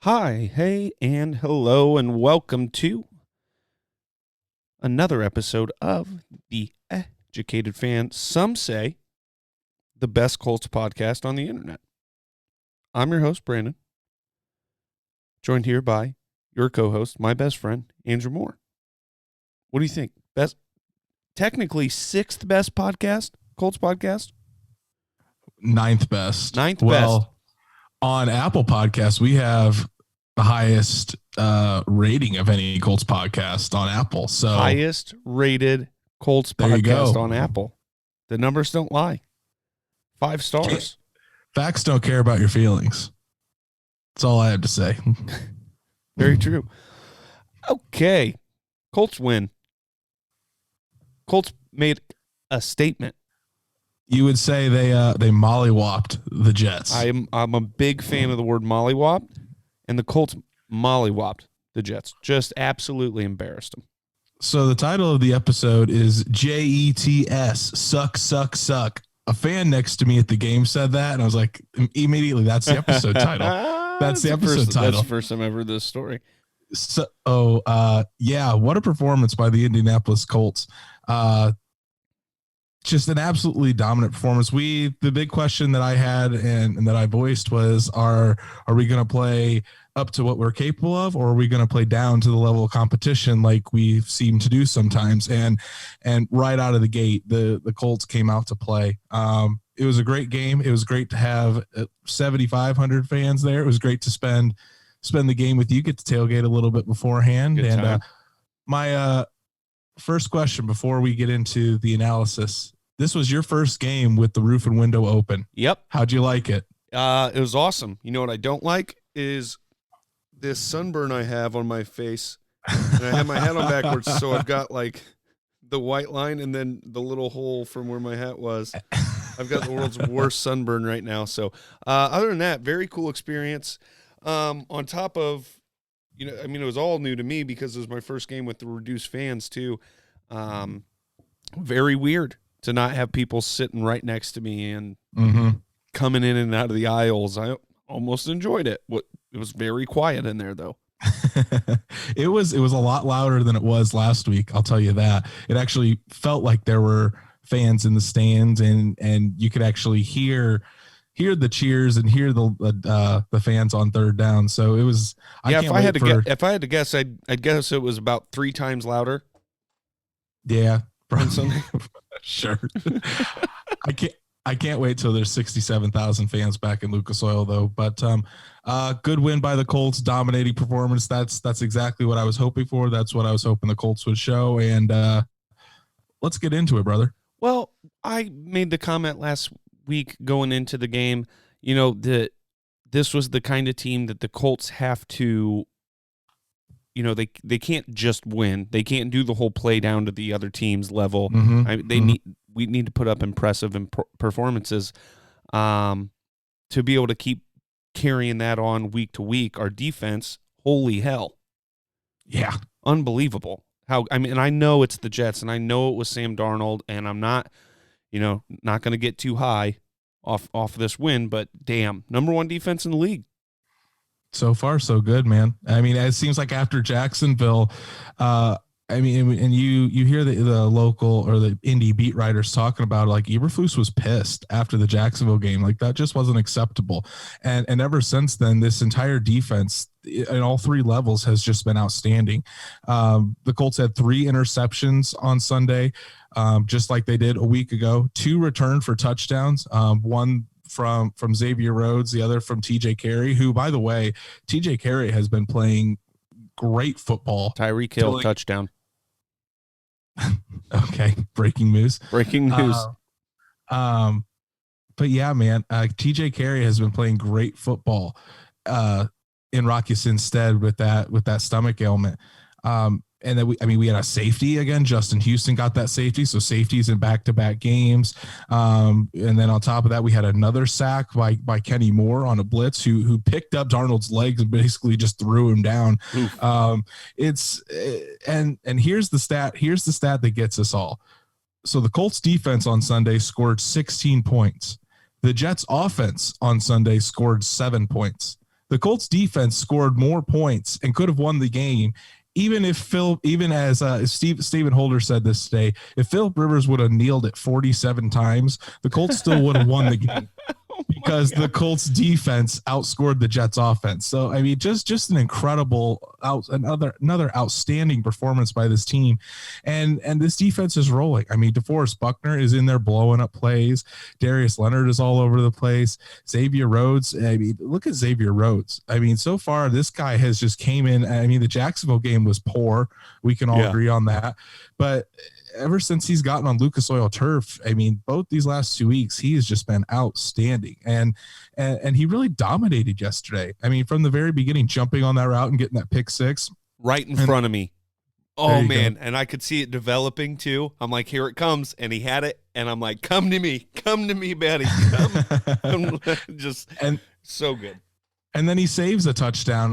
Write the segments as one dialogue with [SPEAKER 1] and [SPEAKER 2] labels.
[SPEAKER 1] Hi, hey, and hello, and welcome to another episode of the Educated Fan. Some say the best Colts podcast on the internet. I'm your host, Brandon, joined here by your co-host, my best friend, Andrew Moore. What do you think? Technically sixth best podcast, Colts podcast?
[SPEAKER 2] Ninth best.
[SPEAKER 1] Ninth
[SPEAKER 2] well,
[SPEAKER 1] best.
[SPEAKER 2] On Apple Podcasts, we have the highest rating of any Colts podcast on Apple. So
[SPEAKER 1] highest rated Colts podcast on Apple. The numbers don't lie. 5 stars.
[SPEAKER 2] Facts don't care about your feelings. That's all I have to say.
[SPEAKER 1] Very true. Okay. Colts win. Colts made a statement.
[SPEAKER 2] You would say they mollywopped the Jets.
[SPEAKER 1] I'm a big fan of the word mollywopped, and the Colts mollywopped the Jets. Just absolutely embarrassed them.
[SPEAKER 2] So the title of the episode is JETS, suck, suck, suck. A fan next to me at the game said that, and I was like, immediately, that's the episode title. That's the episode title.
[SPEAKER 1] That's the first time I've heard this story.
[SPEAKER 2] So, yeah, what a performance by the Indianapolis Colts. Just an absolutely dominant performance. The big question that I had and that I voiced was, are we going to play up to what we're capable of, or are we going to play down to the level of competition like we seem to do sometimes? And right out of the gate, the Colts came out to play. It was a great game. It was great to have 7,500 fans there. It was great to spend the game with you, get to tailgate a little bit beforehand.
[SPEAKER 1] Good time.
[SPEAKER 2] And my first question before we get into the analysis, this was your first game with the roof and window open.
[SPEAKER 1] Yep.
[SPEAKER 2] How'd you like it?
[SPEAKER 1] It was awesome. You know what I don't like is this sunburn I have on my face. And I have my hat on backwards, so I've got like the white line and then the little hole from where my hat was. I've got the world's worst sunburn right now. So other than that, very cool experience. On top of, it was all new to me because it was my first game with the reduced fans too. Very weird to not have people sitting right next to me and coming in and out of the aisles. I almost enjoyed it. It was very quiet in there though.
[SPEAKER 2] It was a lot louder than it was last week. I'll tell you that. It actually felt like there were fans in the stands and you could actually hear the cheers and hear the fans on third down. So it was.
[SPEAKER 1] Yeah, if I had to guess, I'd guess it was about 3 times louder.
[SPEAKER 2] Yeah,
[SPEAKER 1] probably.
[SPEAKER 2] Sure. I can't wait till there's 67,000 fans back in Lucas Oil though. But good win by the Colts, dominating performance. That's exactly what I was hoping for. That's what I was hoping the Colts would show. And let's get into it, brother.
[SPEAKER 1] Well, I made the comment last week going into the game, that this was the kind of team that the Colts have to, they can't just win. They can't do the whole play down to the other team's level. We need to put up impressive performances to be able to keep carrying that on week to week. Our defense, holy hell.
[SPEAKER 2] Yeah.
[SPEAKER 1] Unbelievable. And I know it's the Jets and I know it was Sam Darnold, and I'm not going to get too high off this win, but damn, number 1 defense in the league.
[SPEAKER 2] So far, so good, man. I mean, it seems like after Jacksonville, and you hear the local or the Indy beat writers talking about it, like Eberflus was pissed after the Jacksonville game. Like that just wasn't acceptable. And ever since then, this entire defense in all 3 levels has just been outstanding. The Colts had 3 interceptions on Sunday, just like they did a week ago. 2 returned for touchdowns. One from Xavier Rhodes, the other from TJ Carey, who, by the way, TJ Carey has been playing great football.
[SPEAKER 1] Tyreek Hill touchdown.
[SPEAKER 2] Okay, breaking news.
[SPEAKER 1] But
[SPEAKER 2] yeah, man, TJ Carey has been playing great football in Rocky Sinstead with that stomach ailment. And then we had a safety again. Justin Houston got that safety. So safeties in back-to-back games. And then on top of that, we had another sack by Kenny Moore on a blitz who picked up Darnold's legs and basically just threw him down. And here's the stat that gets us all. So the Colts defense on Sunday scored 16 points. The Jets offense on Sunday scored 7 points. The Colts defense scored more points and could have won the game. Even as Stephen Holder said this today, if Philip Rivers would have kneeled it 47 times, the Colts still would have won the game. Because the Colts defense outscored the Jets offense. So, I mean, just an incredible another outstanding performance by this team. And this defense is rolling. I mean, DeForest Buckner is in there blowing up plays. Darius Leonard is all over the place. Xavier Rhodes. I mean, look at Xavier Rhodes. I mean, so far this guy has just came in. I mean, the Jacksonville game was poor. We can all agree on that. But ever since he's gotten on Lucas Oil turf, I mean, both these last 2 weeks, he has just been outstanding. And he really dominated yesterday. I mean, from the very beginning, jumping on that route and getting that pick six.
[SPEAKER 1] Right in front of me. Oh, man. Go. And I could see it developing, too. I'm like, here it comes. And he had it. And I'm like, come to me, Betty. Just so good.
[SPEAKER 2] And then he saves a touchdown,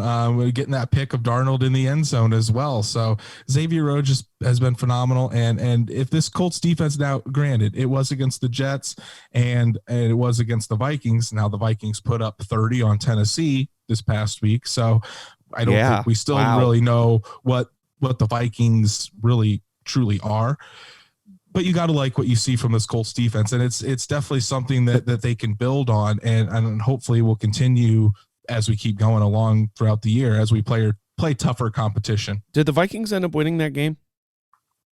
[SPEAKER 2] getting that pick of Darnold in the end zone as well. So Xavier Rhodes just has been phenomenal. And if this Colts defense, now granted, it was against the Jets and it was against the Vikings. Now the Vikings put up 30 on Tennessee this past week. So I don't think we still really know what the Vikings really truly are. But you got to like what you see from this Colts defense. And it's definitely something that they can build on and hopefully will continue as we keep going along throughout the year, as we play tougher competition.
[SPEAKER 1] Did the Vikings end up winning that game?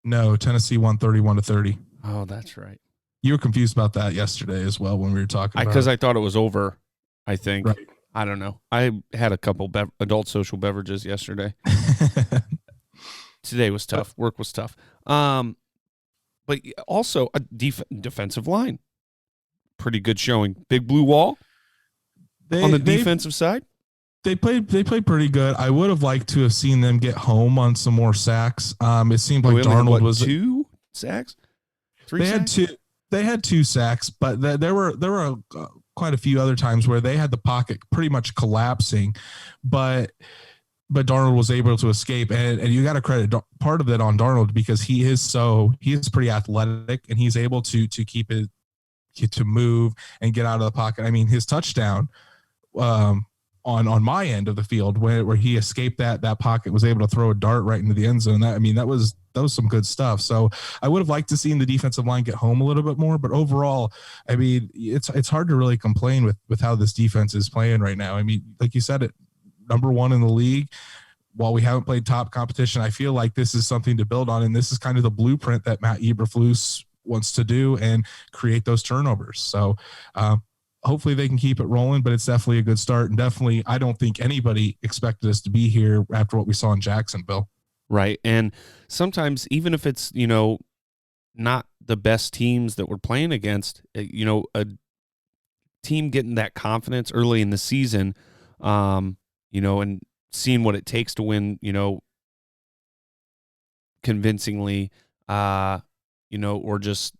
[SPEAKER 2] No, Tennessee won 31-30.
[SPEAKER 1] Oh, that's right.
[SPEAKER 2] You were confused about that yesterday as well when we were talking about it.
[SPEAKER 1] Because I thought it was over, I think.
[SPEAKER 2] Right.
[SPEAKER 1] I don't know. I had a couple adult social beverages yesterday. Today was tough. Work was tough. But also a defensive line. Pretty good showing. Big blue wall. On the defensive side,
[SPEAKER 2] they played pretty good. I would have liked to have seen them get home on some more sacks. It seemed like Darnold was
[SPEAKER 1] 2 sacks. 3 sacks?
[SPEAKER 2] They had 2 sacks, but there were quite a few other times where they had the pocket pretty much collapsing, but Darnold was able to escape, and you got to credit part of it on Darnold because he is pretty athletic and he's able to keep it to move and get out of the pocket. I mean, his touchdown. On my end of the field where he escaped that pocket, was able to throw a dart right into the end zone. That was some good stuff. So I would have liked to see the defensive line get home a little bit more, but overall, I mean, it's hard to really complain with how this defense is playing right now. I mean, like you said, number 1 in the league. While we haven't played top competition, I feel like this is something to build on. And this is kind of the blueprint that Matt Eberflus wants to do and create those turnovers. So, hopefully they can keep it rolling, but it's definitely a good start. And definitely, I don't think anybody expected us to be here after what we saw in Jacksonville.
[SPEAKER 1] Right. And sometimes, even if it's, not the best teams that we're playing against, a team getting that confidence early in the season, and seeing what it takes to win, convincingly, or just,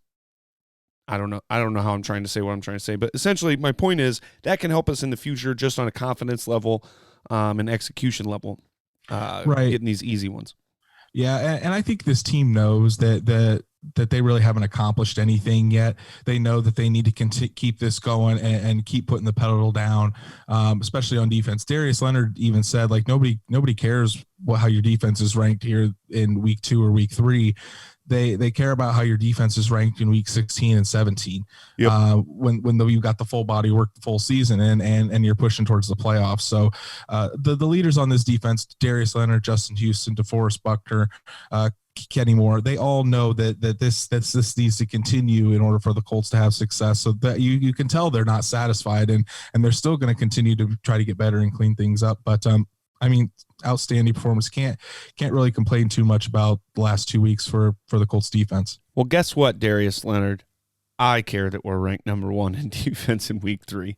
[SPEAKER 1] I don't know how I'm trying to say what I'm trying to say, but essentially my point is that can help us in the future just on a confidence level, and execution level,
[SPEAKER 2] right.
[SPEAKER 1] Getting these easy ones.
[SPEAKER 2] Yeah. And I think this team knows that they really haven't accomplished anything yet. They know that they need to keep this going and keep putting the pedal down, especially on defense. Darius Leonard even said, like, nobody cares how your defense is ranked here in week 2 or week 3. They care about how your defense is ranked in week 16 and 17. Yep. When you've got the full body work, the full season, and you're pushing towards the playoffs. So the leaders on this defense, Darius Leonard, Justin Houston, DeForest Buckner, Kenny Moore, they all know that this needs to continue in order for the Colts to have success. So that you can tell they're not satisfied, and they're still going to continue to try to get better and clean things up. But I mean, outstanding performance. Can't really complain too much about the last 2 weeks for the Colts defense.
[SPEAKER 1] Well, guess what, Darius Leonard? I care that we're ranked number 1 in defense in week 3.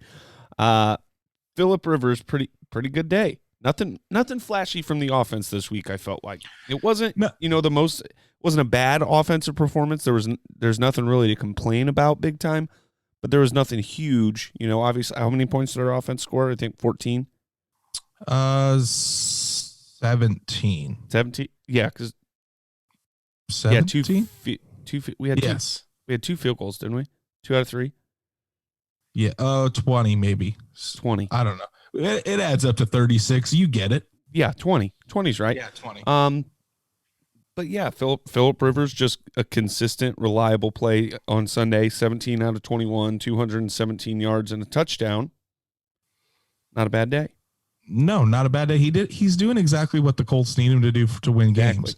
[SPEAKER 1] Philip Rivers, pretty good day. Nothing flashy from the offense this week. I felt like it wasn't, it wasn't a bad offensive performance. There's nothing really to complain about big time, but there was nothing huge. Obviously, how many points did our offense score? I think 14.
[SPEAKER 2] 17.
[SPEAKER 1] 17. Yeah, because
[SPEAKER 2] 17.
[SPEAKER 1] We had
[SPEAKER 2] yes.
[SPEAKER 1] We had 2 field goals, didn't we? 2 out of 3.
[SPEAKER 2] Yeah. 20 maybe.
[SPEAKER 1] 20.
[SPEAKER 2] I don't know. It adds up to 36. You get it.
[SPEAKER 1] Yeah, 20. 20's right.
[SPEAKER 2] Yeah, 20.
[SPEAKER 1] But yeah, Phillip Rivers, just a consistent, reliable play on Sunday. 17 out of 21, 217 yards and a touchdown. Not a bad day.
[SPEAKER 2] No, not a bad day. He's doing exactly what the Colts need him to do to win games.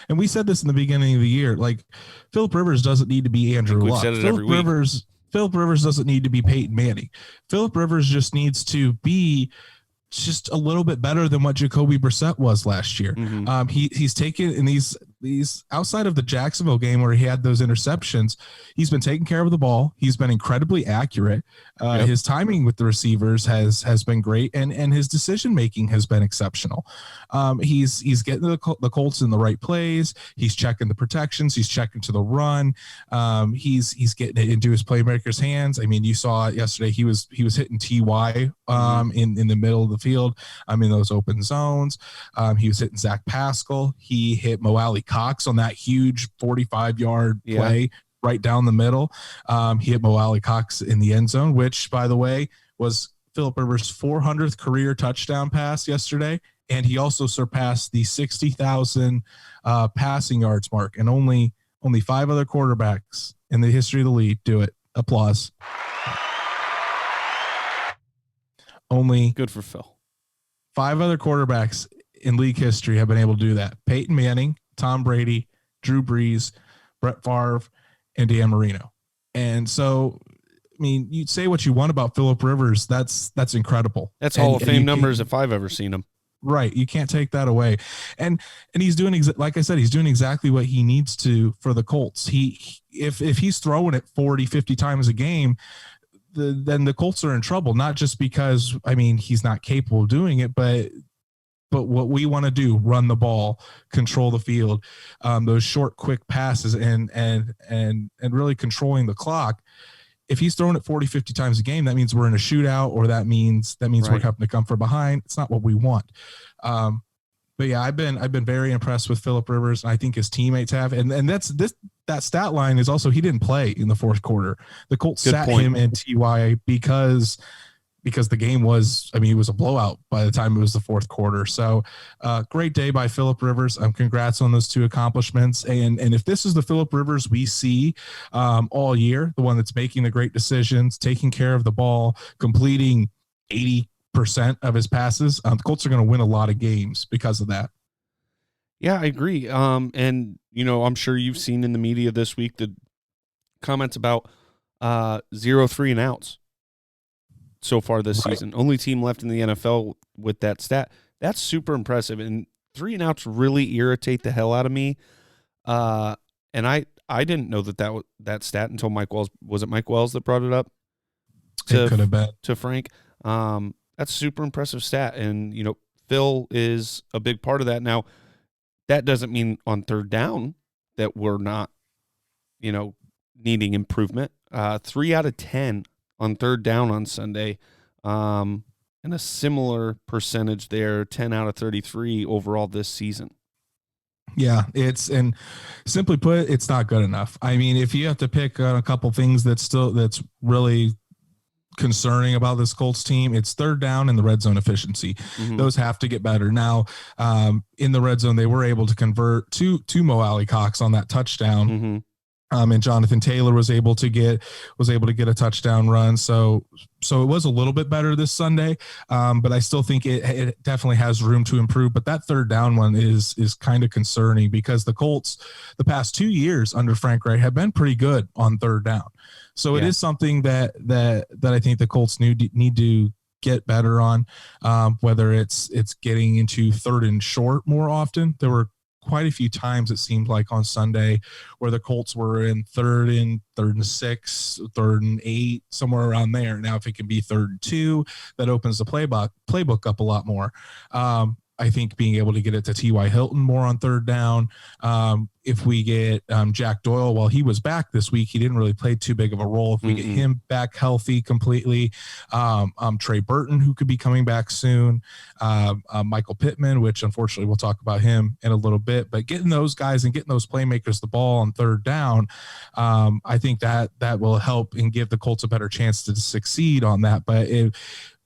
[SPEAKER 2] And we said this in the beginning of the year. Like, Phillip Rivers doesn't need to be Andrew Luck. Phillip Rivers doesn't need to be Peyton Manning. Phillip Rivers just needs to be just a little bit better than what Jacoby Brissett was last year. Mm-hmm. He's taken in these outside of the Jacksonville game where he had those interceptions, he's been taking care of the ball. He's been incredibly accurate. His timing with the receivers has been great, and his decision making has been exceptional. He's getting the Colts in the right plays. He's checking the protections. He's checking to the run. He's getting it into his playmakers' hands. I mean, you saw it yesterday. He was hitting TY in the middle of the field. In those open zones. He was hitting Zach Pascal. He hit Mo Alley Cox on that huge 45-yard play right down the middle. He hit Mo Alley Cox in the end zone, which, by the way, was Phillip Rivers' 400th career touchdown pass yesterday. And he also surpassed the 60,000 passing yards mark. And only 5 other quarterbacks in the history of the league do it. Applause. Only
[SPEAKER 1] good for Phil.
[SPEAKER 2] 5 other quarterbacks in league history have been able to do that. Peyton Manning, Tom Brady, Drew Brees, Brett Favre, and Dan Marino. And so, I mean, you say what you want about Phillip Rivers. That's incredible.
[SPEAKER 1] That's Hall of Fame numbers if I've ever seen them.
[SPEAKER 2] Right. You can't take that away. And he's doing, like I said, he's doing exactly what he needs to for the Colts. If he's throwing it 40, 50 times a game, then the Colts are in trouble, not just because, I mean, he's not capable of doing it, but what we want to do, run the ball, control the field, those short, quick passes and really controlling the clock. If he's throwing it 40, 50 times a game, that means we're in a shootout, or that means right. We're having to come from behind. It's not what we want. But yeah, I've been very impressed with Phillip Rivers, and I think his teammates have. And that stat line is also, he didn't play in the fourth quarter. The Colts sat him and TY because the game was, I mean, it was a blowout by the time it was the fourth quarter. So great day by Phillip Rivers. Congrats on those 2 accomplishments. And if this is the Phillip Rivers we see all year, the one that's making the great decisions, taking care of the ball, completing 80% of his passes, the Colts are going to win a lot of games because of that.
[SPEAKER 1] Yeah, I agree. And, I'm sure you've seen in the media this week the comments about 0 3-and-outs so far this season. Only team left in the NFL with that stat. That's super impressive. And 3-and-outs really irritate the hell out of me. And I didn't know that stat until Mike Wells. Was it Mike Wells that brought it up?
[SPEAKER 2] It could have been.
[SPEAKER 1] To Frank. That's a super impressive stat. And, Phil is a big part of that. Now, that doesn't mean on third down that we're not, needing improvement. 3 out of 10 on third down on Sunday, and a similar percentage there, 10 out of 33 overall this season.
[SPEAKER 2] Yeah, and simply put, it's not good enough. I mean, if you have to pick a couple things that's really concerning about this Colts team, it's third down and the red zone efficiency. Mm-hmm. Those have to get better. Now, in the red zone, they were able to convert to Mo Alley Cox on that touchdown. Mm-hmm. And Jonathan Taylor was able to get a touchdown run. So it was a little bit better this Sunday, but I still think it definitely has room to improve. But that third down one is kind of concerning because the Colts, the past 2 years under Frank Reich, have been pretty good on third down. So it is something that I think the Colts need to get better on, whether it's getting into third and short more often. There were quite a few times it seemed like on Sunday where the Colts were in third and 6, third and 8, somewhere around there. Now, if it can be 3rd and 2, that opens the playbook up a lot more. I think being able to get it to T.Y. Hilton more on third down. If we get Jack Doyle, while he was back this week, he didn't really play too big of a role. If we get him back healthy completely, Trey Burton, who could be coming back soon, Michael Pittman, which unfortunately we'll talk about him in a little bit, but getting those guys and getting those playmakers the ball on third down, I think that will help and give the Colts a better chance to succeed on that. But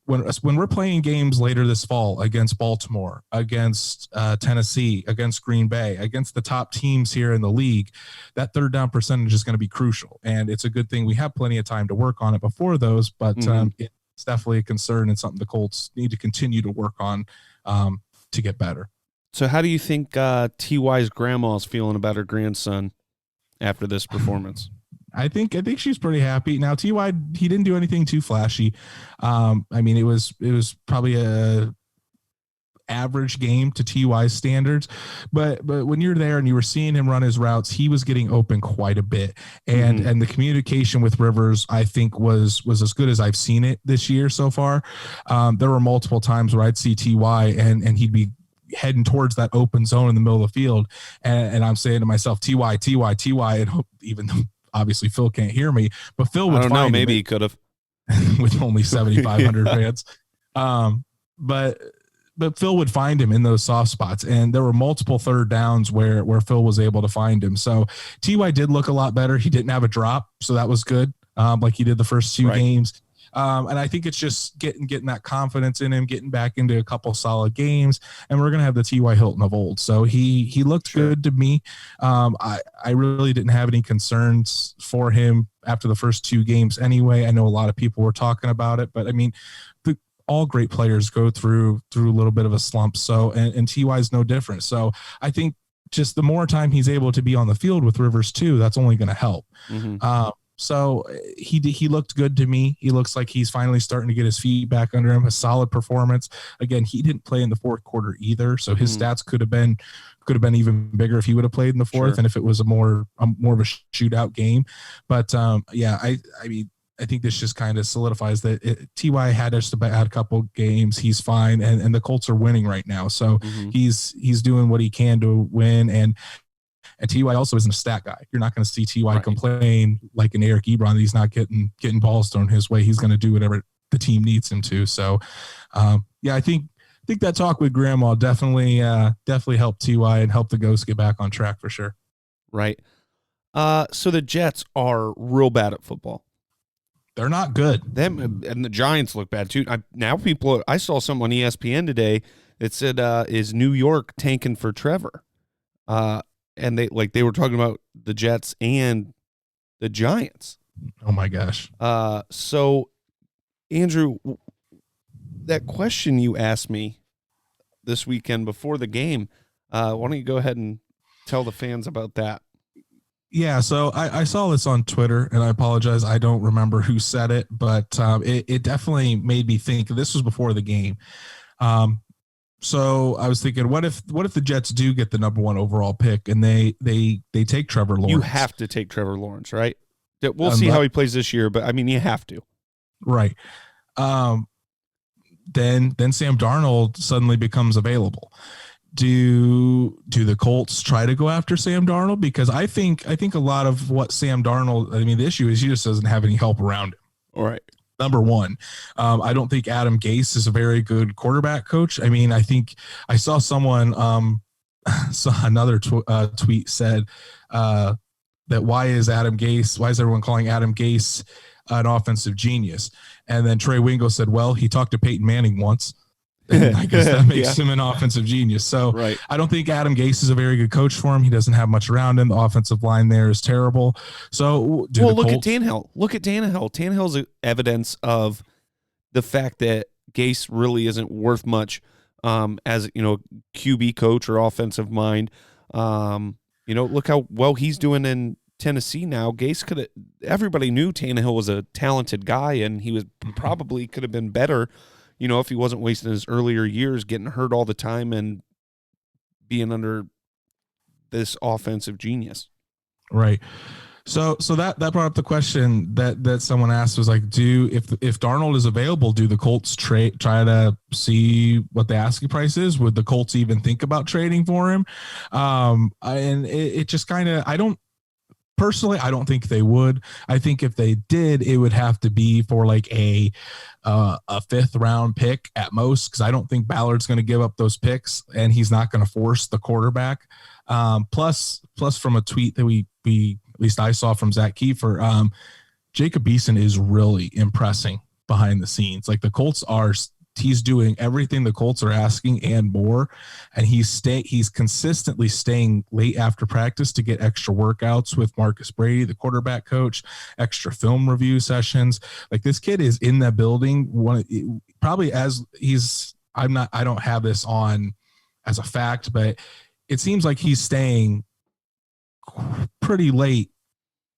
[SPEAKER 2] when we're playing games later this fall against Baltimore, against Tennessee, against Green Bay, against the top teams here in the league, that third down percentage is going to be crucial. And it's a good thing we have plenty of time to work on it before those, but it's definitely a concern and something the Colts need to continue to work on to get better.
[SPEAKER 1] So how do you think T.Y.'s grandma's feeling about her grandson after this performance?
[SPEAKER 2] I think she's pretty happy. Now T.Y., he didn't do anything too flashy. I mean, it was probably a average game to T.Y.'s standards, but when you're there and you were seeing him run his routes, he was getting open quite a bit. And the communication with Rivers, I think was as good as I've seen it this year so far. There were multiple times where I'd see T.Y. and he'd be heading towards that open zone in the middle of the field. And I'm saying to myself, T.Y. And even though obviously Phil can't hear me, but Phil would find
[SPEAKER 1] maybe he could have
[SPEAKER 2] with only 7,500 fans. But Phil would find him in those soft spots, and there were multiple third downs where Phil was able to find him. So T.Y. did look a lot better. He didn't have a drop, so that was good. Like he did the first two games. And I think it's just getting that confidence in him, getting back into a couple solid games, and we're going to have the T.Y. Hilton of old. So he looked good to me. I really didn't have any concerns for him after the first two games anyway. I know a lot of people were talking about it, but I mean, all great players go through a little bit of a slump. So, and T.Y. is no different. So I think just the more time he's able to be on the field with Rivers too, that's only going to help. So he looked good to me. He looks like he's finally starting to get his feet back under him. A solid performance. Again, he didn't play in the fourth quarter either, so his stats could have been even bigger if he would have played in the fourth, and if it was a more of a shootout game. But I mean, I think this just kind of solidifies that T.Y. had just about a couple games. He's fine, and the Colts are winning right now, so he's doing what he can to win. And T.Y. also isn't a stat guy. You're not going to see T.Y. complain like an Eric Ebron that he's not getting balls thrown his way. He's going to do whatever the team needs him to. So, I think that talk with Grandma definitely helped T.Y. and helped the Ghosts get back on track for sure.
[SPEAKER 1] Right. So the Jets are real bad at football.
[SPEAKER 2] They're not good.
[SPEAKER 1] Them and the Giants look bad too. I saw something on ESPN today that said, "Is New York tanking for Trevor?" And they were talking about the Jets and the Giants.
[SPEAKER 2] Oh my gosh.
[SPEAKER 1] So Andrew, that question you asked me this weekend before the game, why don't you go ahead and tell the fans about that?
[SPEAKER 2] Yeah, so I saw this on Twitter, and I apologize, I don't remember who said it, but it definitely made me think. This was before the game. So I was thinking, what if the Jets do get the number 1 overall pick and they take Trevor Lawrence?
[SPEAKER 1] You have to take Trevor Lawrence, right? We'll see how he plays this year, but I mean, you have to.
[SPEAKER 2] Right. Then Sam Darnold suddenly becomes available. Do the Colts try to go after Sam Darnold? Because I think a lot of what Sam Darnold, I mean, the issue is he just doesn't have any help around him.
[SPEAKER 1] All right.
[SPEAKER 2] Number one, I don't think Adam Gase is a very good quarterback coach. I mean, I think I saw someone saw another tweet said that why is everyone calling Adam Gase an offensive genius? And then Trey Wingo said, well, he talked to Peyton Manning once. And I guess that makes him an offensive genius. So I don't think Adam Gase is a very good coach for him. He doesn't have much around him. The offensive line there is terrible. So
[SPEAKER 1] look at Tannehill. Look at Tannehill. Tannehill's evidence of the fact that Gase really isn't worth much as QB coach or offensive mind. Look how well he's doing in Tennessee now. Gase everybody knew Tannehill was a talented guy, and he was probably could have been better. If he wasn't wasting his earlier years getting hurt all the time and being under this offensive genius.
[SPEAKER 2] Right. So that brought up the question that someone asked was like, if Darnold is available, do the Colts try to see what the asking price is? Would the Colts even think about trading for him? And it just kind of, I don't think they would. I think if they did, it would have to be for like a 5th round pick at most, because I don't think Ballard's going to give up those picks, and he's not going to force the quarterback. Plus from a tweet that we at least I saw from Zach Kiefer, Jacob Eason is really impressing behind the scenes. Like the Colts he's doing everything the Colts are asking and more. And he's consistently staying late after practice to get extra workouts with Marcus Brady, the quarterback coach, extra film review sessions. Like this kid is in that building. I don't have this on as a fact, but it seems like he's staying pretty late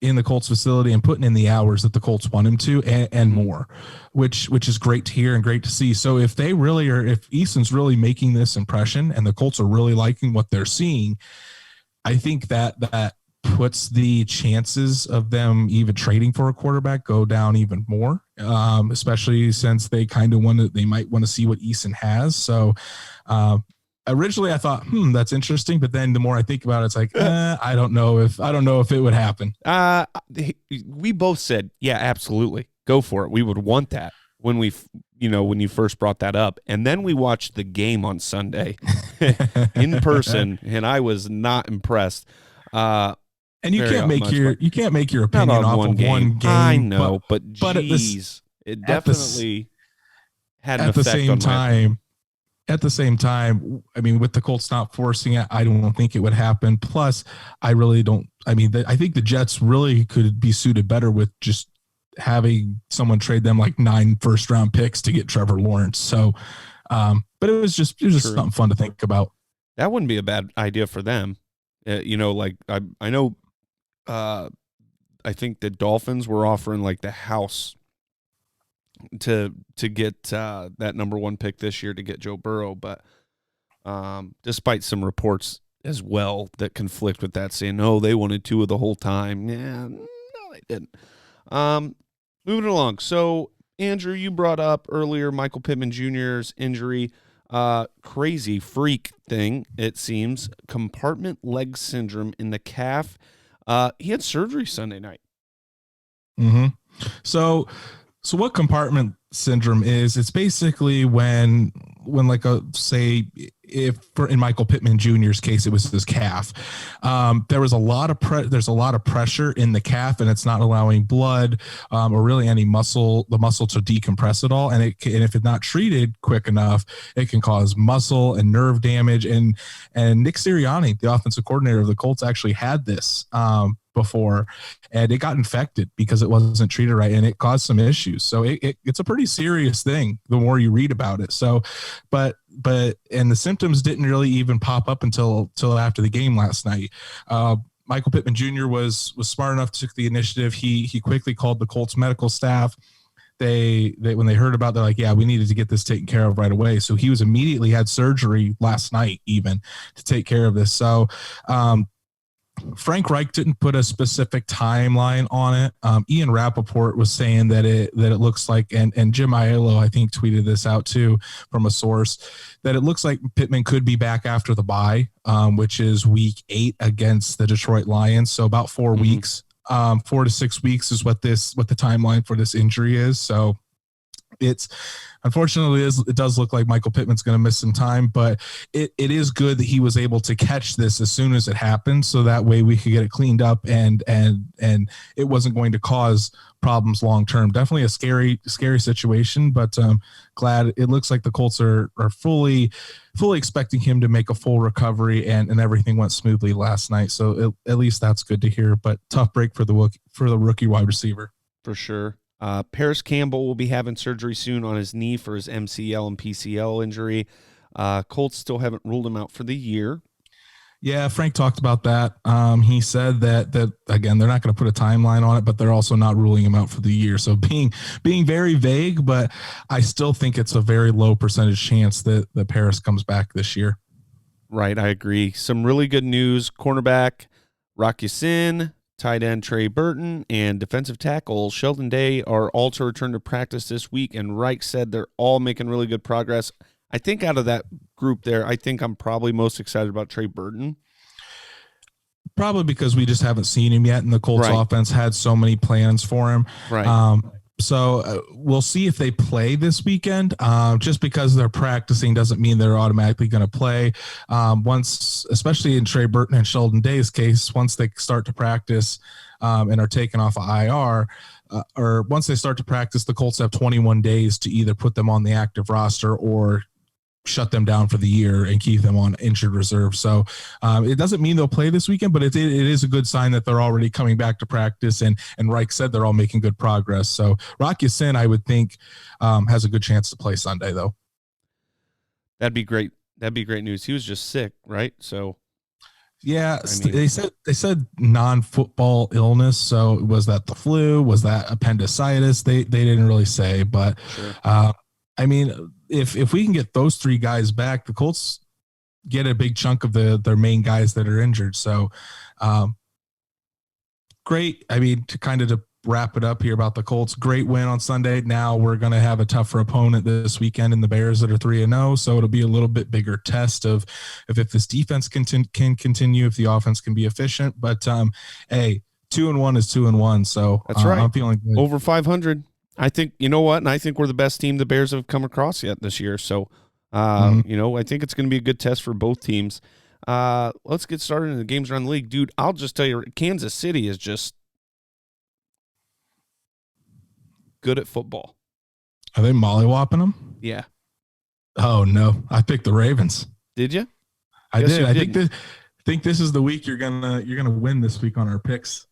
[SPEAKER 2] in the Colts facility and putting in the hours that the Colts want him to and more, which is great to hear and great to see. So if Eason's really making this impression and the Colts are really liking what they're seeing, I think that puts the chances of them even trading for a quarterback go down even more, especially since they might want to see what Eason has. So, originally I thought, that's interesting, but then the more I think about it, it's like, I don't know if it would happen.
[SPEAKER 1] We both said, yeah, absolutely, go for it. We would want that when when you first brought that up, and then we watched the game on Sunday in person, and I was not impressed.
[SPEAKER 2] And you can't make your opinion off of one game.
[SPEAKER 1] I know, but geez, it definitely had an effect on my.
[SPEAKER 2] At the same time, I mean, with the Colts not forcing it, I don't think it would happen. Plus, I really don't. I mean, I think the Jets really could be suited better with just having someone trade them like 9 first-round picks to get Trevor Lawrence. So, but it was just something fun to think about.
[SPEAKER 1] That wouldn't be a bad idea for them. I know. I think the Dolphins were offering like the house to get that number 1 pick this year to get Joe Burrow, but despite some reports as well that conflict with that, saying no, they wanted Tua the whole time. Yeah, no, they didn't. Moving along. So Andrew, you brought up earlier Michael Pittman Jr.'s injury, crazy freak thing. It seems compartment leg syndrome in the calf. He had surgery Sunday night.
[SPEAKER 2] Mm-hmm. So what compartment syndrome is, it's basically when like in Michael Pittman Jr.'s case, it was his calf. There's a lot of pressure in the calf, and it's not allowing blood or really any the muscle to decompress at all. And if it's not treated quick enough, it can cause muscle and nerve damage. And Nick Sirianni, the offensive coordinator of the Colts, actually had this before, and it got infected because it wasn't treated right, and it caused some issues. So it's a pretty serious thing the more you read about it. So, but the symptoms didn't really even pop up until after the game last night. Michael Pittman Jr. was smart enough to take the initiative. He quickly called the Colts medical staff. They when they heard about it, they're like, yeah, we needed to get this taken care of right away. So he was immediately had surgery last night even to take care of this. So, Frank Reich didn't put a specific timeline on it. Ian Rappaport was saying that it looks like, and Jim Aiello, I think, tweeted this out too from a source, that it looks like Pittman could be back after the bye, which is week 8 against the Detroit Lions. So about 4 weeks, 4 to 6 weeks is what the timeline for this injury is. So it's unfortunately it does look like Michael Pittman's going to miss some time, but it is good that he was able to catch this as soon as it happened, so that way we could get it cleaned up and it wasn't going to cause problems long term. Definitely a scary situation, but glad it looks like the Colts are fully expecting him to make a full recovery, and everything went smoothly last night. So at least that's good to hear. But tough break for the rookie wide receiver
[SPEAKER 1] for sure. Paris Campbell will be having surgery soon on his knee for his MCL and PCL injury. Colts still haven't ruled him out for the year.
[SPEAKER 2] Yeah, Frank talked about that. He said that again, they're not going to put a timeline on it, but they're also not ruling him out for the year. So being very vague, but I still think it's a very low percentage chance that Paris comes back this year.
[SPEAKER 1] Right, I agree. Some really good news. Cornerback Rock Ya-Sin, tight end Trey Burton, and defensive tackle Sheldon Day are all to return to practice this week, and Reich said they're all making really good progress. I think out of that group there, I think I'm probably most excited about Trey Burton.
[SPEAKER 2] Probably because we just haven't seen him yet, and the Colts offense had so many plans for him.
[SPEAKER 1] Right.
[SPEAKER 2] So we'll see if they play this weekend. Just because they're practicing doesn't mean they're automatically going to play. Once, especially in Trey Burton and Sheldon Day's case, once they start to practice and are taken off of IR, or once they start to practice, the Colts have 21 days to either put them on the active roster or shut them down for the year and keep them on injured reserve. So it doesn't mean they'll play this weekend, but it is a good sign that they're already coming back to practice. And Reich said they're all making good progress. So Rock Ya-Sin, I would think, has a good chance to play Sunday, though.
[SPEAKER 1] That'd be great. That'd be great news. He was just sick, right? So
[SPEAKER 2] yeah, they said non-football illness. So was that the flu? Was that appendicitis? They didn't really say, but
[SPEAKER 1] sure.
[SPEAKER 2] I mean, if we can get those three guys back, the Colts get a big chunk of their main guys that are injured. So great. I mean, to wrap it up here about the Colts, great win on Sunday. Now we're going to have a tougher opponent this weekend in the Bears that are 3-0. So it'll be a little bit bigger test of if this defense can continue, if the offense can be efficient. But hey, 2-1 is 2-1. So
[SPEAKER 1] that's right.
[SPEAKER 2] I'm feeling good.
[SPEAKER 1] Over 500. I think, you know what? And I think we're the best team the Bears have come across yet this year. So, you know, I think it's going to be a good test for both teams. Let's get started in the games around the league. Dude, I'll just tell you, Kansas City is just good at football.
[SPEAKER 2] Are they mollywopping them?
[SPEAKER 1] Yeah.
[SPEAKER 2] Oh, no. I picked the Ravens.
[SPEAKER 1] Did you?
[SPEAKER 2] I did. I think this is the week you're gonna win this week on our picks.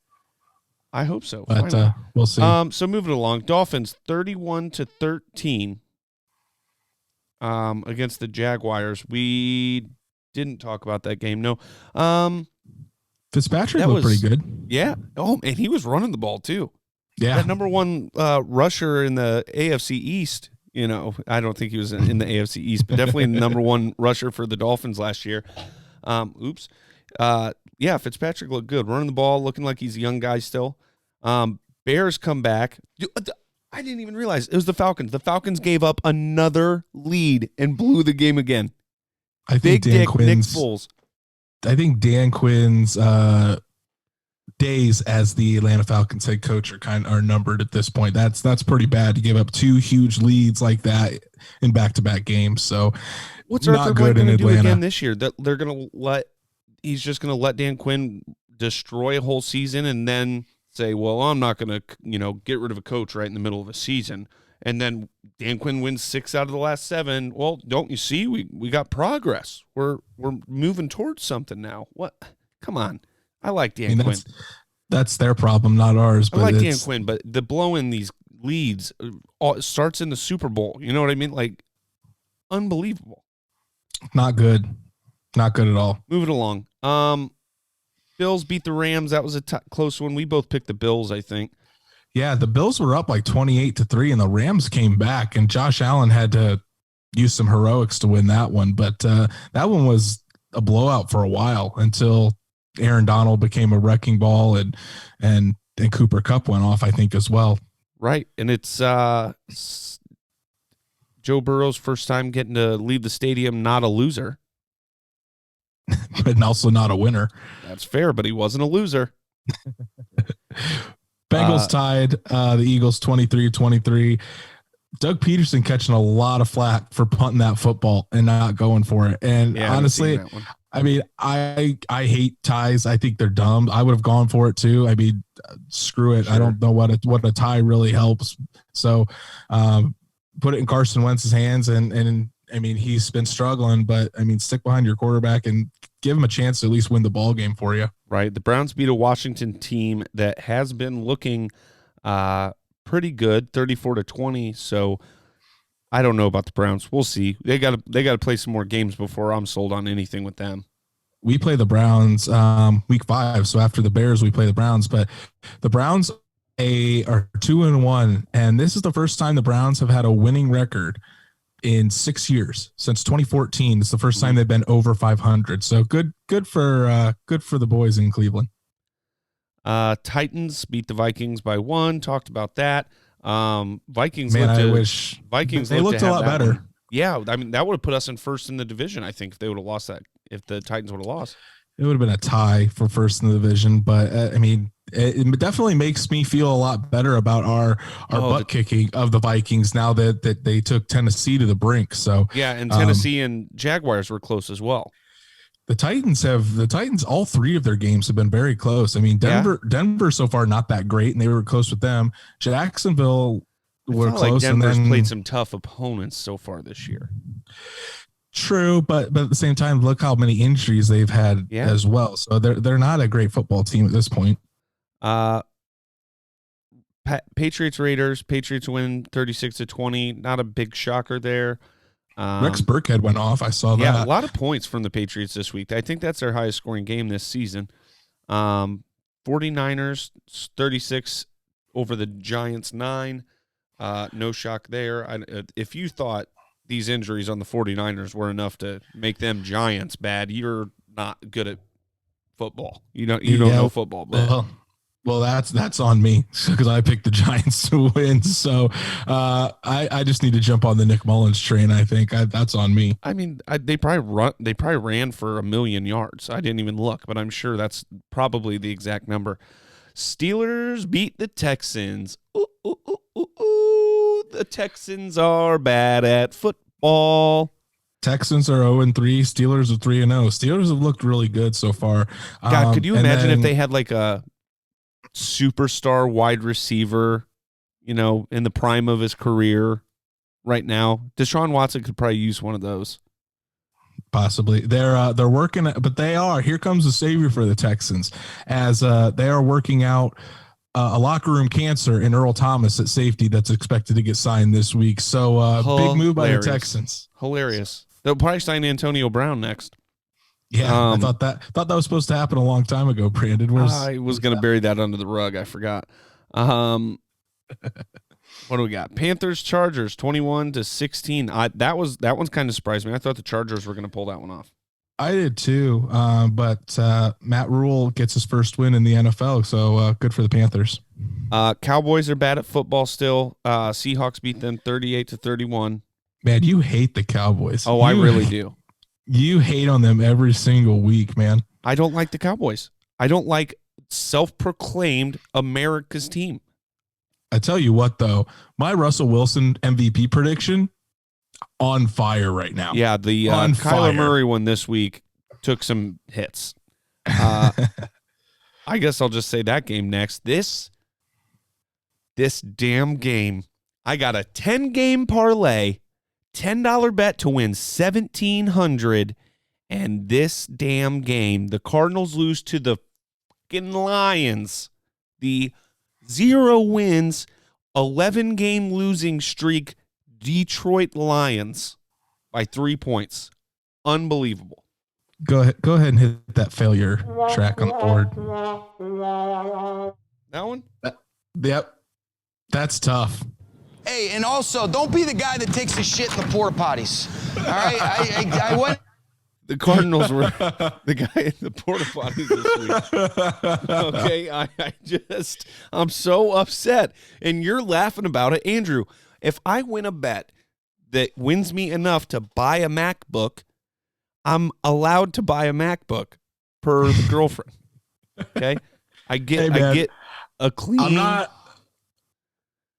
[SPEAKER 1] I hope so.
[SPEAKER 2] But we'll see.
[SPEAKER 1] So moving along, Dolphins 31-13 against the Jaguars. We didn't talk about that game. No.
[SPEAKER 2] Fitzpatrick looked pretty good.
[SPEAKER 1] Yeah. Oh, and he was running the ball too.
[SPEAKER 2] Yeah.
[SPEAKER 1] That number one rusher in the AFC East. You know, I don't think he was in the AFC East, but definitely the number one rusher for the Dolphins last year. Yeah, Fitzpatrick looked good. Running the ball, looking like he's a young guy still. Bears come back. I didn't even realize it was the Falcons. The Falcons gave up another lead and blew the game again.
[SPEAKER 2] I think
[SPEAKER 1] Nick Foles.
[SPEAKER 2] I think Dan Quinn's days as the Atlanta Falcons head coach are numbered at this point. That's pretty bad to give up two huge leads like that in back-to-back games. So
[SPEAKER 1] what's Arthur Blank going to do again this year? That they're going to he's just going to let Dan Quinn destroy a whole season and then say, well, I'm not going to, get rid of a coach right in the middle of a season. And then Dan Quinn wins 6 out of the last 7. Well, don't you see? We got progress. We're moving towards something now. What? Come on. I like Dan Quinn.
[SPEAKER 2] That's their problem, not ours. But
[SPEAKER 1] I like Dan Quinn, but the blowing these leads starts in the Super Bowl. You know what I mean? Like, unbelievable.
[SPEAKER 2] Not good. Not good at all.
[SPEAKER 1] Moving along. Bills beat the Rams. That was a close one. We both picked the Bills, I think.
[SPEAKER 2] Yeah, the Bills were up like 28-3, and the Rams came back, and Josh Allen had to use some heroics to win that one. But that one was a blowout for a while until Aaron Donald became a wrecking ball, and Cooper Kupp went off, I think, as well.
[SPEAKER 1] Right, and it's Joe Burrow's first time getting to leave the stadium not a loser.
[SPEAKER 2] But also not a winner.
[SPEAKER 1] That's fair, but he wasn't a loser.
[SPEAKER 2] Bengals tied the Eagles 23-23. Doug Peterson catching a lot of flack for punting that football and not going for it. And honestly, I mean, I hate ties. I think they're dumb. I would have gone for it too. I mean, screw it. Sure. I don't know what a tie really helps. So put it in Carson Wentz's hands and I mean, he's been struggling, but I mean, stick behind your quarterback and give him a chance to at least win the ball game for you.
[SPEAKER 1] Right. The Browns beat a Washington team that has been looking pretty good, 34-20. So I don't know about the Browns. We'll see. They got to play some more games before I'm sold on anything with them.
[SPEAKER 2] We play the Browns week 5. So after the Bears, we play the Browns, but the Browns are 2-1. And this is the first time the Browns have had a winning record in 6 years. Since 2014. It's the first time they've been over 500. So good for the boys in Cleveland.
[SPEAKER 1] Titans beat the Vikings by 1. Talked about that. Vikings.
[SPEAKER 2] Man, I wish
[SPEAKER 1] Vikings
[SPEAKER 2] they looked a lot better.
[SPEAKER 1] One. Yeah, I mean that would have put us in first in the division. I think if they would have lost that, if the Titans would have lost,
[SPEAKER 2] it would have been a tie for first in the division. But I mean, it definitely makes me feel a lot better about our butt kicking of the Vikings now that they took Tennessee to the brink. So
[SPEAKER 1] yeah, and Tennessee and Jaguars were close as well.
[SPEAKER 2] The Titans, all three of their games have been very close. I mean, Denver so far not that great, and they were close with them. Jacksonville were close,
[SPEAKER 1] like Denver's
[SPEAKER 2] and then
[SPEAKER 1] played some tough opponents so far this year.
[SPEAKER 2] True, but at the same time, look how many injuries they've had as well. So they're not a great football team at this point.
[SPEAKER 1] Patriots Raiders. Patriots win 36-20. Not a big shocker there.
[SPEAKER 2] Rex Burkhead went off. I saw that.
[SPEAKER 1] Yeah, a lot of points from the Patriots this week. I think that's their highest scoring game this season. 49ers 36 over the Giants 9. No shock there. If you thought these injuries on the 49ers were enough to make them Giants bad, you're not good at football. You don't know football. But.
[SPEAKER 2] Well, that's on me because I picked the Giants to win. So I just need to jump on the Nick Mullins train. I think that's on me.
[SPEAKER 1] I mean, they probably ran for 1 million yards. I didn't even look, but I'm sure that's probably the exact number. Steelers beat the Texans. The Texans are bad at football.
[SPEAKER 2] Texans are 0-3. Steelers are 3-0. Steelers have looked really good so far.
[SPEAKER 1] God, could you imagine if they had like a superstar wide receiver, in the prime of his career right now? Deshaun Watson could probably use one of those.
[SPEAKER 2] Possibly. They're working, but here comes the savior for the Texans as they are working out a locker room cancer in Earl Thomas at safety that's expected to get signed this week. So big move by the Texans.
[SPEAKER 1] Hilarious. They'll probably sign Antonio Brown next.
[SPEAKER 2] Yeah, I thought that was supposed to happen a long time ago, Brandon.
[SPEAKER 1] I was going to bury that under the rug. I forgot. What do we got? Panthers, Chargers, 21-16. That one's kind of surprised me. I thought the Chargers were going to pull that one off.
[SPEAKER 2] I did too, but Matt Rule gets his first win in the NFL, so good for the Panthers.
[SPEAKER 1] Cowboys are bad at football still. Seahawks beat them 38-31.
[SPEAKER 2] Man, you hate the Cowboys.
[SPEAKER 1] Oh, I really do.
[SPEAKER 2] You hate on them every single week, man.
[SPEAKER 1] I don't like the Cowboys. I don't like self-proclaimed America's team.
[SPEAKER 2] I tell you what, though, my Russell Wilson MVP prediction on fire right now.
[SPEAKER 1] Yeah, the Kyler Murray one this week took some hits. I guess I'll just say that game next. This damn game. I got a 10-game parlay, $10 bet to win $1,700, and this damn game, the Cardinals lose to the fucking Lions. The 0 wins, 11-game losing streak Detroit Lions by 3 points. Unbelievable.
[SPEAKER 2] Go ahead and hit that failure track on the board.
[SPEAKER 1] That one?
[SPEAKER 2] Yep. That's tough.
[SPEAKER 3] Hey, and also, don't be the guy that takes his shit in the porta potties. All right? I went.
[SPEAKER 1] The Cardinals were the guy in the porta potties this week. Okay, I'm so upset. And you're laughing about it. Andrew, if I win a bet that wins me enough to buy a MacBook, I'm allowed to buy a MacBook per the girlfriend. Okay? I get a clean.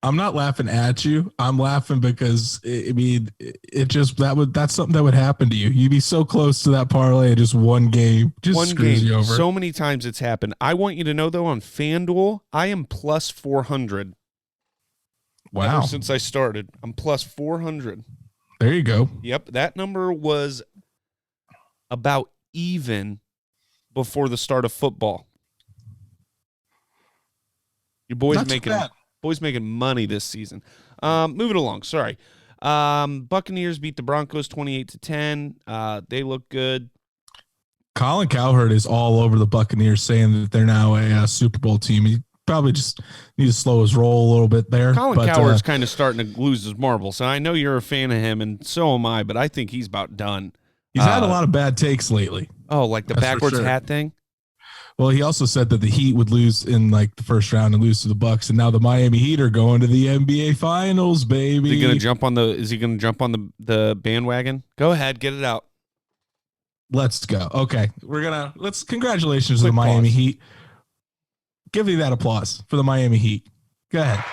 [SPEAKER 2] I'm not laughing at you. I'm laughing because that's something that would happen to you. You'd be so close to that parlay, just one game screws you over.
[SPEAKER 1] So many times it's happened. I want you to know though, on FanDuel, I am plus 400.
[SPEAKER 2] Wow!
[SPEAKER 1] Ever since I started, I'm plus 400.
[SPEAKER 2] There you go.
[SPEAKER 1] Yep, that number was about even before the start of football. Your boy's making money this season. Moving along. Sorry. Buccaneers beat the Broncos 28-10. They look good.
[SPEAKER 2] Colin Cowherd is all over the Buccaneers saying that they're now a Super Bowl team. He probably just needs to slow his roll a little bit there.
[SPEAKER 1] Colin Cowherd's kind of starting to lose his marbles. And I know you're a fan of him, and so am I, but I think he's about done.
[SPEAKER 2] He's had a lot of bad takes lately.
[SPEAKER 1] Oh, like the backwards hat thing?
[SPEAKER 2] Well, he also said that the Heat would lose in like the first round and lose to the Bucks, and now the Miami Heat are going to the NBA Finals, baby.
[SPEAKER 1] Is he going to jump on the bandwagon? Go ahead, get it out.
[SPEAKER 2] Let's go. Okay, congratulations to the Miami Heat. Give me that applause for the Miami Heat. Go ahead.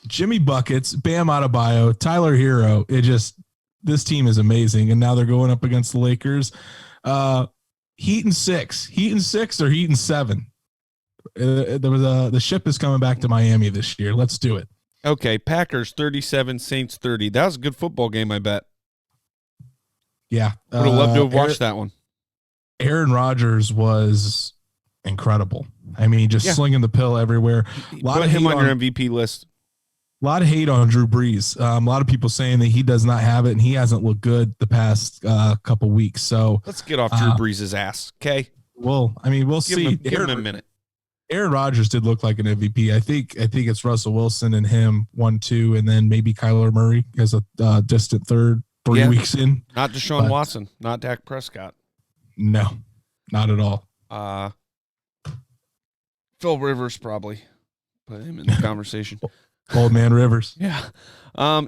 [SPEAKER 2] Jimmy Buckets, Bam Adebayo, Tyler Hero. this team is amazing. And now they're going up against the Lakers. Heat and 6 or Heat and 7. The ship is coming back to Miami this year. Let's do it.
[SPEAKER 1] Okay, Packers 37, Saints 30. That was a good football game, I bet.
[SPEAKER 2] Yeah.
[SPEAKER 1] Would have loved to have watched that one.
[SPEAKER 2] Aaron Rodgers was incredible. I mean, just slinging the pill everywhere.
[SPEAKER 1] Put him on your MVP list.
[SPEAKER 2] A lot of hate on Drew Brees. A lot of people saying that he does not have it and he hasn't looked good the past couple weeks. So
[SPEAKER 1] let's get off Drew Brees' ass, okay?
[SPEAKER 2] Well, I mean, we'll see.
[SPEAKER 1] Give him a minute.
[SPEAKER 2] Aaron Rodgers did look like an MVP. I think it's Russell Wilson and him 1-2, and then maybe Kyler Murray as a distant third 3 weeks in.
[SPEAKER 1] Not Deshaun Watson, not Dak Prescott.
[SPEAKER 2] No, not at all.
[SPEAKER 1] Phil Rivers probably. Put him in the conversation.
[SPEAKER 2] Old man Rivers.
[SPEAKER 1] Yeah.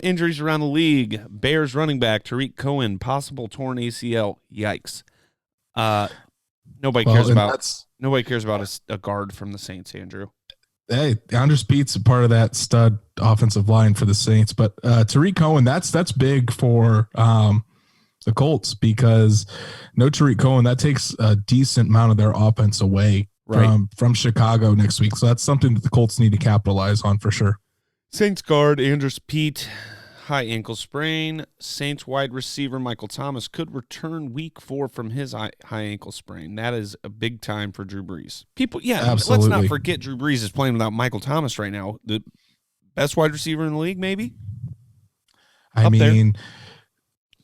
[SPEAKER 1] Injuries around the league. Bears running back Tariq Cohen, possible torn ACL. Yikes. Nobody cares about a guard from the Saints, Andrew.
[SPEAKER 2] Hey, Andres Pete's a part of that stud offensive line for the Saints, but Tariq Cohen, that's big for the Colts because no Tariq Cohen, that takes a decent amount of their offense away from Chicago next week. So that's something that the Colts need to capitalize on for sure.
[SPEAKER 1] Saints guard Andres Pete, high ankle sprain. Saints wide receiver Michael Thomas could return week 4 from his high ankle sprain. That is a big time for Drew Brees.
[SPEAKER 2] Absolutely.
[SPEAKER 1] Let's not forget Drew Brees is playing without Michael Thomas right now. The best wide receiver in the league, maybe?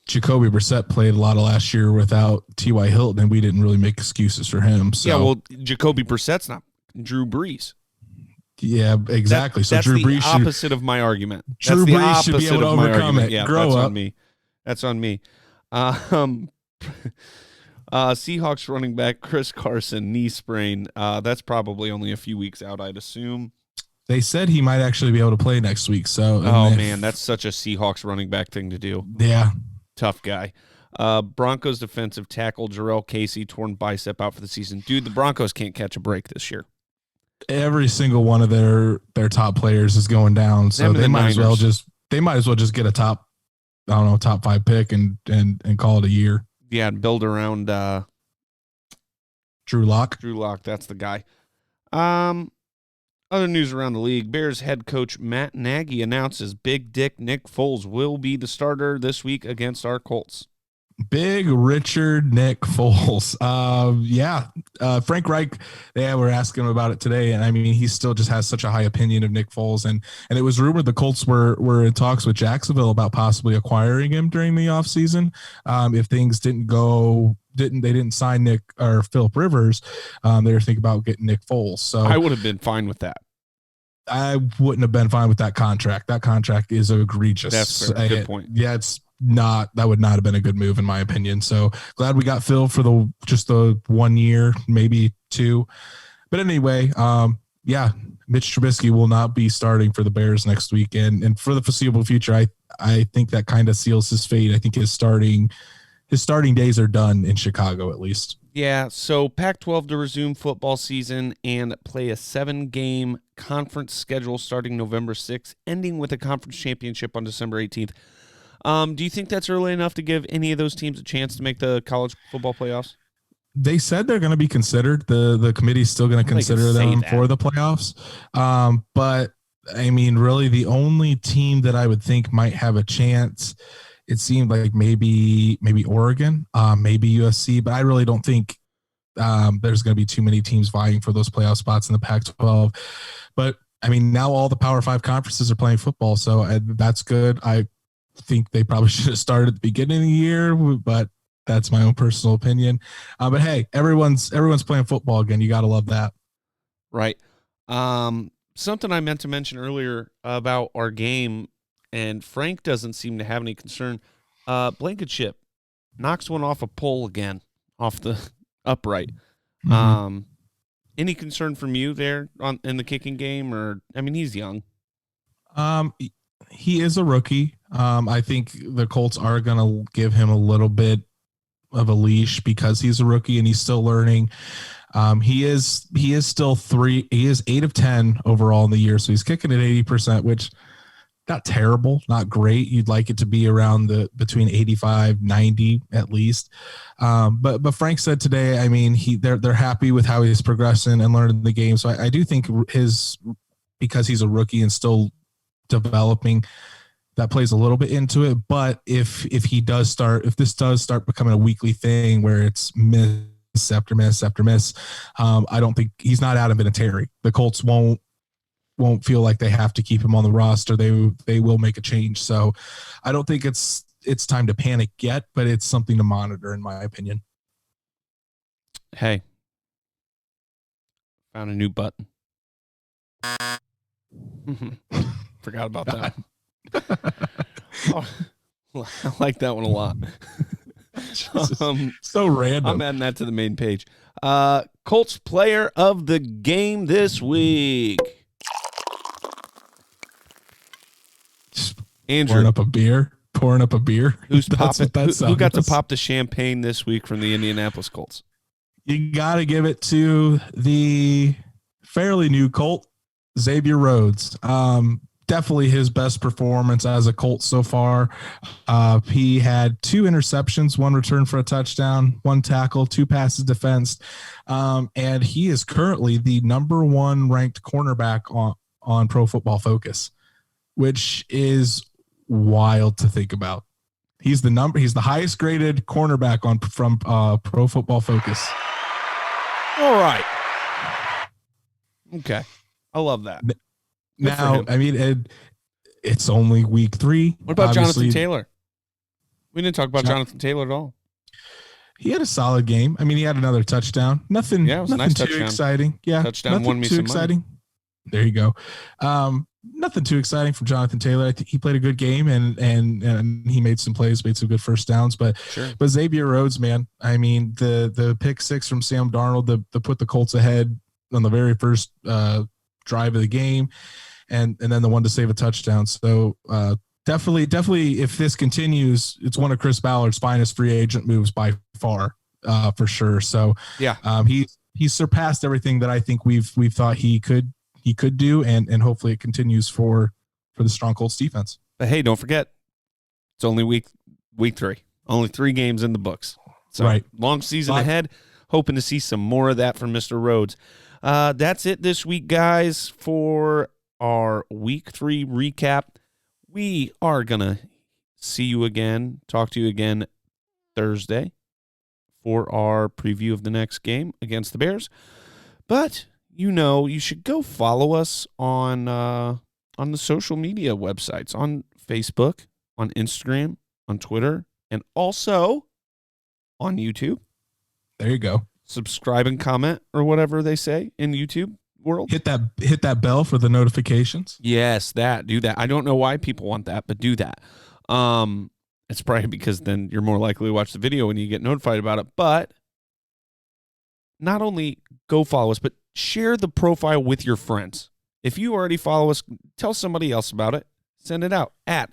[SPEAKER 2] Jacoby Brissett played a lot of last year without T.Y. Hilton, and we didn't really make excuses for him. So.
[SPEAKER 1] Yeah, well, Jacoby Brissett's not Drew Brees.
[SPEAKER 2] Yeah, exactly.
[SPEAKER 1] That's
[SPEAKER 2] Drew
[SPEAKER 1] the
[SPEAKER 2] Brees
[SPEAKER 1] opposite of my argument.
[SPEAKER 2] Drew Brees should be able to overcome it.
[SPEAKER 1] Yeah,
[SPEAKER 2] Grow
[SPEAKER 1] that's
[SPEAKER 2] up.
[SPEAKER 1] on me. That's on me. Seahawks running back Chris Carson, knee sprain. That's probably only a few weeks out, I'd assume.
[SPEAKER 2] They said he might actually be able to play next week. So,
[SPEAKER 1] man, that's such a Seahawks running back thing to do.
[SPEAKER 2] Yeah.
[SPEAKER 1] Tough guy. Broncos defensive tackle Jarrell Casey, torn bicep, out for the season. Dude, the Broncos can't catch a break this year.
[SPEAKER 2] Every single one of their top players is going down, so they might as well just get a top 5 pick and call it a year.
[SPEAKER 1] Yeah, and build around
[SPEAKER 2] Drew Lock.
[SPEAKER 1] Drew Lock, that's the guy. Other news around the league: Bears head coach Matt Nagy announces Big Dick Nick Foles will be the starter this week against our Colts.
[SPEAKER 2] Big Richard Nick Foles. Frank Reich, they were asking him about it today, and I mean, he still just has such a high opinion of Nick Foles, and it was rumored the Colts were in talks with Jacksonville about possibly acquiring him during the offseason. If things they didn't sign Nick or Philip Rivers, they were thinking about getting Nick Foles. So
[SPEAKER 1] I would have been fine with that.
[SPEAKER 2] I wouldn't have been fine with that contract. That contract is egregious.
[SPEAKER 1] That's fair. Good point.
[SPEAKER 2] Yeah, that would not have been a good move in my opinion. So glad we got Phil for the 1 year, maybe 2. But anyway, Mitch Trubisky will not be starting for the Bears next week, and for the foreseeable future, I think that kind of seals his fate. I think his starting days are done in Chicago, at least.
[SPEAKER 1] Yeah, so Pac-12 to resume football season and play a 7-game conference schedule starting November 6th, ending with a conference championship on December 18th. Do you think that's early enough to give any of those teams a chance to make the college football playoffs?
[SPEAKER 2] They said they're going to be considered. The committee's still going to consider them for the playoffs. But I mean, really the only team that I would think might have a chance, it seemed like maybe Oregon, maybe USC, but I really don't think there's going to be too many teams vying for those playoff spots in the Pac-12. But I mean, now all the Power 5 conferences are playing football, so that's good. I think they probably should have started at the beginning of the year, but that's my own personal opinion. But hey, everyone's playing football again. You got to love that.
[SPEAKER 1] Right. Something I meant to mention earlier about our game, and Frank doesn't seem to have any concern. Blankenship knocks one off a pole again, off the upright. Mm-hmm. Any concern from you there in the kicking game? Or, I mean, he's young.
[SPEAKER 2] He is a rookie. I think the Colts are going to give him a little bit of a leash because he's a rookie and he's still learning. He is still 8 of 10 overall in the year. So he's kicking at 80%, which not terrible, not great. You'd like it to be around between 85, 90 at least. But Frank said today, I mean, they're happy with how he's progressing and learning the game. So I do think because he's a rookie and still developing, that plays a little bit into it. But if this does start becoming a weekly thing where it's miss after miss after miss, I don't think he's not Adam Vinatieri. The Colts won't feel like they have to keep him on the roster. They will make a change. So I don't think it's time to panic yet, but it's something to monitor in my opinion.
[SPEAKER 1] Hey, found a new button. Forgot about that. Oh, I like that one a lot.
[SPEAKER 2] So random.
[SPEAKER 1] I'm adding that to the main page. Colts player of the game this week. Andrew.
[SPEAKER 2] Pouring up a beer.
[SPEAKER 1] Who got to pop the champagne this week from the Indianapolis Colts?
[SPEAKER 2] You got to give it to the fairly new Colt, Xavier Rhodes. Definitely his best performance as a Colt so far. He had 2 interceptions, 1 return for a touchdown, 1 tackle, 2 passes defensed. And he is currently the number 1 ranked cornerback on Pro Football Focus, which is wild to think about. He's the highest graded cornerback from Pro Football Focus.
[SPEAKER 1] All right. Okay. I love that.
[SPEAKER 2] Now, I mean, it's only week 3.
[SPEAKER 1] What about Jonathan Taylor? We didn't talk about Jonathan Taylor at all.
[SPEAKER 2] He had a solid game. I mean, he had another touchdown. Nothing too
[SPEAKER 1] touchdown.
[SPEAKER 2] Exciting. Yeah.
[SPEAKER 1] Touchdown won me
[SPEAKER 2] too
[SPEAKER 1] some
[SPEAKER 2] exciting.
[SPEAKER 1] money.
[SPEAKER 2] There you go. Nothing too exciting from Jonathan Taylor. I think he played a good game and he made some plays, made some good first downs. But Xavier Rhodes, man, I mean, the pick 6 from Sam Darnold to put the Colts ahead on the very first drive of the game, and then the one to save a touchdown. So definitely, if this continues, it's one of Chris Ballard's finest free agent moves by far, for sure. So he surpassed everything that I think we've thought he could do, and hopefully it continues for the strong Colts defense.
[SPEAKER 1] But hey, don't forget, it's only week 3. Only 3 games in the books. So long season ahead. Hoping to see some more of that from Mr. Rhodes. That's it this week, guys, for our week 3 recap. We are going to talk to you again Thursday for our preview of the next game against the Bears. But you should go follow us on the social media websites, on Facebook, on Instagram, on Twitter, and also on YouTube.
[SPEAKER 2] There you go.
[SPEAKER 1] Subscribe and comment, or whatever they say in YouTube world.
[SPEAKER 2] Hit that bell for the notifications.
[SPEAKER 1] Yes, do that. I don't know why people want that, but do that. It's probably because then you're more likely to watch the video when you get notified about it. But not only go follow us, but share the profile with your friends. If you already follow us, tell somebody else about it. Send it out at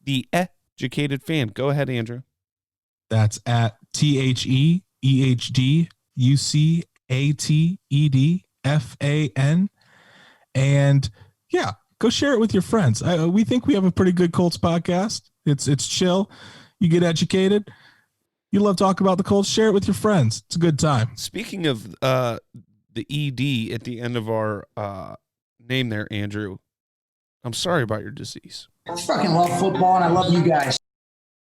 [SPEAKER 1] The Educated Fan. Go ahead, Andrew.
[SPEAKER 2] That's at THEEDUCATEDFAN. And yeah, go share it with your friends. We think we have a pretty good Colts podcast. It's chill. You get educated. You love talking about the Colts. Share it with your friends. It's a good time.
[SPEAKER 1] Speaking of the ED at the end of our name there, Andrew, I'm sorry about your disease.
[SPEAKER 4] I fucking love football and I love you guys.